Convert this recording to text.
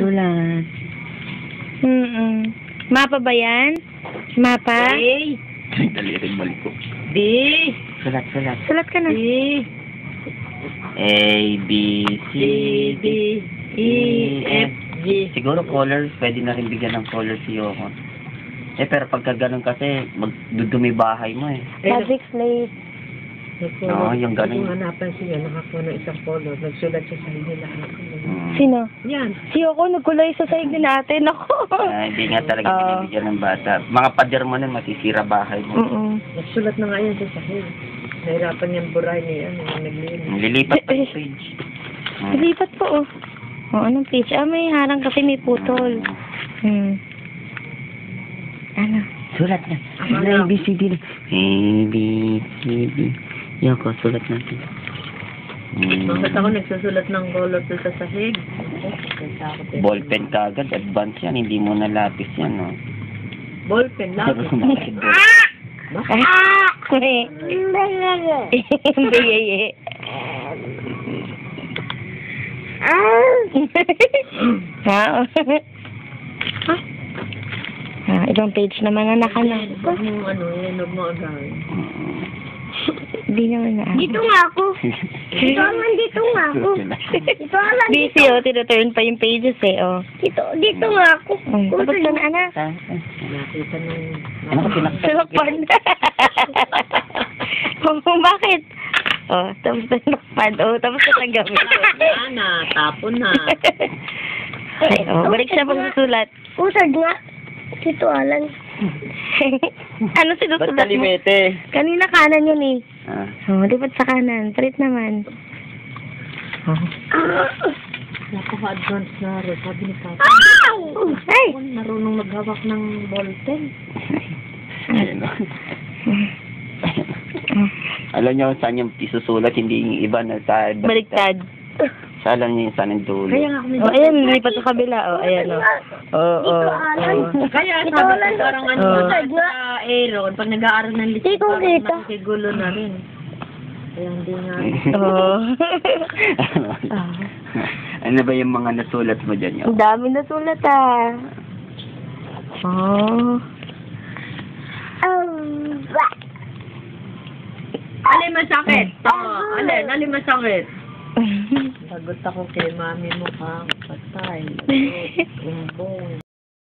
Sulat. Mapa ba yan? Mapa? A. Dali rin balik ko. B. Sulat. Sulat ka na. C. A, B, C, D. E. F. G. Siguro color, pwede na rin bigyan ng color si Yoko. Pero pagka ganun kasi, magdudumi bahay mo eh. Magic slate. Oo, yung ganun. Kung hanapan siya, nakakuha ng isang color. Nagsulat siya sa hindi lahat. Sino? Yan. Si Yoko, nagkulay sa sahig din natin. Ako. Hindi nga talaga binibigyan ng bata. Mga pader mo nun, masisira bahay mo. Nagsulat na nga yan sa sahig. Nahirapan niyang buray niya yan. Naglinis. Lilipat pa yung page. Lipat po, oh. Anong page? May harang kasi may putol. Ano? Sulat na. A, B, C, D. A, B, C, D. Yoko, sulat natin. Bakit ako nagsusulat ng color doon sa sahig? Ballpen ka agad, advance yan. Hindi mo na lapis yan, no? Ballpen lang. Hindi. Ibang page naman na nakana. Huwag mo huwag mo agad. Hindi naman na. Dito nga ako. Dito nga ako. Dito nga lang. Busy, oh. Tinuturn pa yung pages, eh, oh. Dito nga ako. Tapos ka na, anak. Nakita ng... Ano ka Sinakpan. Bakit? Oh, tapos na sinakpan. Oh, tapos na naggamit. na, tapon na. Ay, oh, balik siya pagsusulat. Usad nga. Dito alang. Ano sinusulat mo? Kalimete. Kanina kanan yun, eh. Ah. Oh, lipat sa kanan. Palit naman. Napaka-advance na rin. Sabi ni Papa. Ay! Marunong maghawak ng ballpen. Ayun, no? Alam niyo saan yung isusulat, hindi yung iba na sa... Baliktad. Sa alam niyo yung saan yung dulo. Kaya nga kami... Oh, ayan, lipat sa kabila. Oh, ayan, oh. Oh. Kaya sabi ko parang sa Aaron, pag nag-aaral ng lisip, parang nakikigulo na rin. Kaya hindi nga. Oh. Ano ba yung mga nasulat mo dyan? Ang dami na sulat, ah. Oh. Alin masakit? Alin masakit? Sagot ako kay mami mo ka, patay. Umbong.